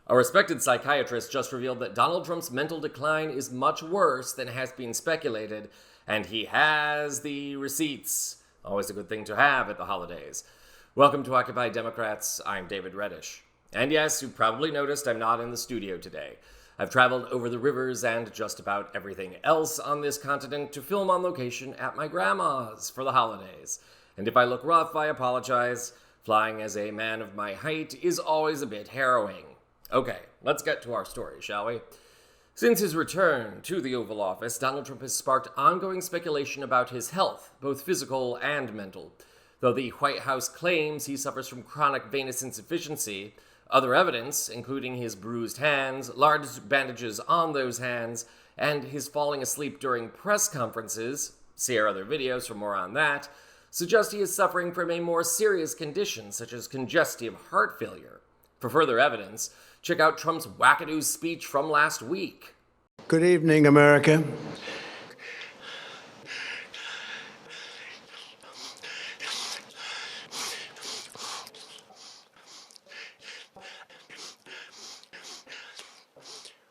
A respected psychiatrist just revealed that Donald Trump's mental decline is much worse than has been speculated, and he has the receipts. Always a good thing to have at the holidays. Welcome to Occupy Democrats. I'm David Reddish. And yes, you probably noticed I'm not in the studio today. I've traveled over the rivers and just about everything else on this continent to film on location at my grandma's for the holidays. And if I look rough, I apologize. Flying as a man of my height is always a bit harrowing. Okay, let's get to our story, shall we? Since his return to the Oval Office, Donald Trump has sparked ongoing speculation about his health, both physical and mental. Though the White House claims he suffers from chronic venous insufficiency, other evidence, including his bruised hands, large bandages on those hands, and his falling asleep during press conferences, see our other videos for more on that, suggest he is suffering from a more serious condition such as congestive heart failure. For further evidence, check out Trump's wackadoo speech from last week. Good evening, America.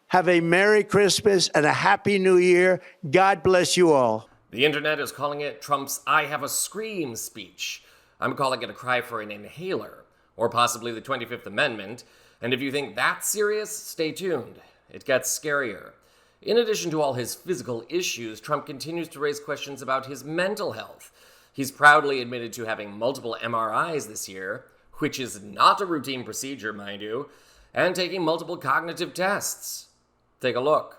Have a Merry Christmas and a Happy New Year. God bless you all. The internet is calling it Trump's I Have a Scream speech. I'm calling it a cry for an inhaler, or possibly the 25th Amendment. And if you think that's serious, stay tuned. It gets scarier. In addition to all his physical issues, Trump continues to raise questions about his mental health. He's proudly admitted to having multiple MRIs this year, which is not a routine procedure, mind you, and taking multiple cognitive tests. Take a look.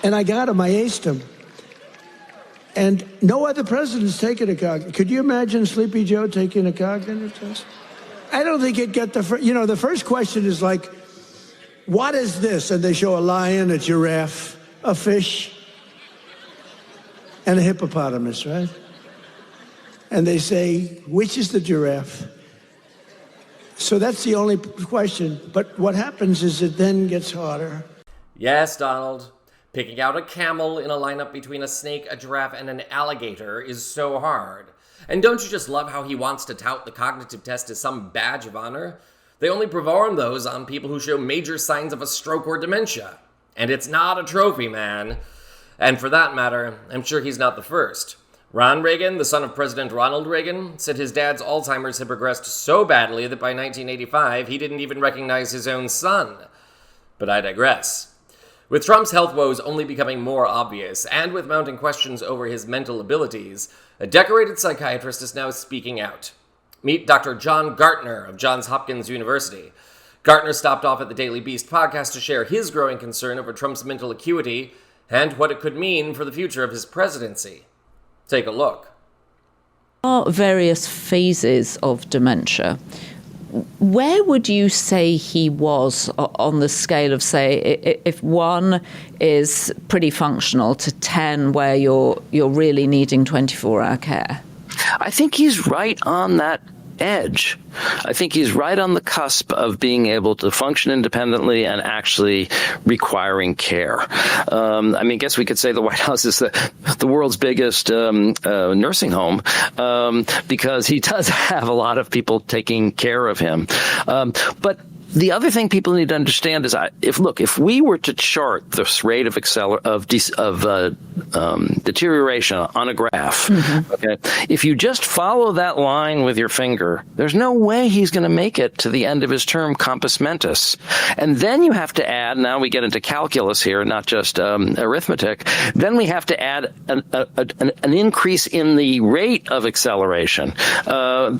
And I got him. I aced him. And no other president's taken a cognitive. Could you imagine Sleepy Joe taking a cognitive test? I don't think it got the first question is like, what is this? And they show a lion, a giraffe, a fish, and a hippopotamus, right? And they say, which is the giraffe? So that's the only question. But what happens is it then gets harder. Yes, Donald. Picking out a camel in a lineup between a snake, a giraffe, and an alligator is so hard. And don't you just love how he wants to tout the cognitive test as some badge of honor? They only perform those on people who show major signs of a stroke or dementia. And it's not a trophy, man. And for that matter, I'm sure he's not the first. Ron Reagan, the son of President Ronald Reagan, said his dad's Alzheimer's had progressed so badly that by 1985 he didn't even recognize his own son. But I digress. With Trump's health woes only becoming more obvious, and with mounting questions over his mental abilities, a decorated psychiatrist is now speaking out. Meet Dr. John Gartner of Johns Hopkins University. Gartner stopped off at the Daily Beast podcast to share his growing concern over Trump's mental acuity and what it could mean for the future of his presidency. Take a look. There are various phases of dementia. Where would you say he was on the scale of, say, if 1 is pretty functional to 10 where you're really needing 24-hour care? I think he's right on that edge. I think he's right on the cusp of being able to function independently and actually requiring care. I guess we could say the White House is the world's biggest nursing home because he does have a lot of people taking care of him. But the other thing people need to understand is, if we were to chart this rate of deterioration on a graph, okay, if you just follow that line with your finger, there's no way he's going to make it to the end of his term compos mentis. And then you have to add, now we get into calculus here, not just arithmetic, then we have to add an increase in the rate of acceleration,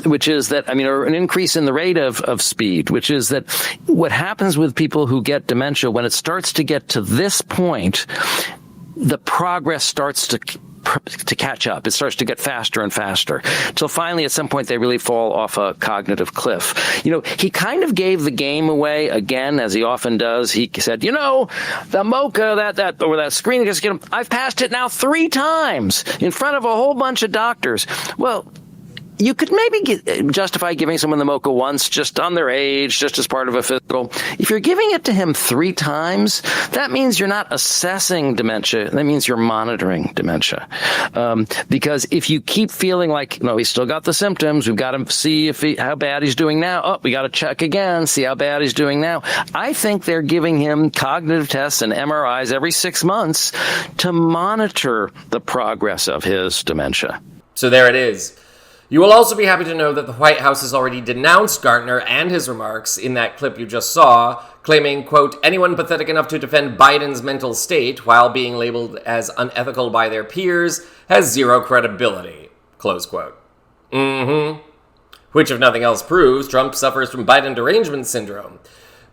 which is that, or an increase in the rate of speed, which is that what happens with people who get dementia, when it starts to get to this point, the progress starts to catch up. It starts to get faster and faster, till finally at some point they really fall off a cognitive cliff. He kind of gave the game away again, as he often does. He said, the mocha, that screening, I've passed it now 3 times in front of a whole bunch of doctors. Well, you could maybe justify giving someone the mocha once, just on their age, just as part of a physical. If you're giving it to him 3 times, that means you're not assessing dementia. That means you're monitoring dementia. Because if you keep feeling like, no, he's still got the symptoms, we've got to see how bad he's doing now. Oh, we got to check again, see how bad he's doing now. I think they're giving him cognitive tests and MRIs every 6 months to monitor the progress of his dementia. So there it is. You will also be happy to know that the White House has already denounced Gartner and his remarks in that clip you just saw, claiming, quote, anyone pathetic enough to defend Biden's mental state while being labeled as unethical by their peers has zero credibility, close quote. Which, if nothing else proves, Trump suffers from Biden derangement syndrome.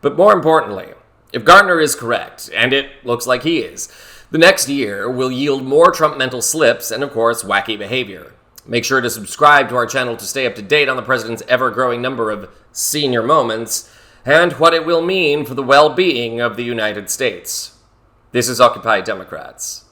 But more importantly, if Gartner is correct, and it looks like he is, the next year will yield more Trump mental slips and, of course, wacky behavior. Make sure to subscribe to our channel to stay up to date on the president's ever-growing number of senior moments and what it will mean for the well-being of the United States. This is Occupy Democrats.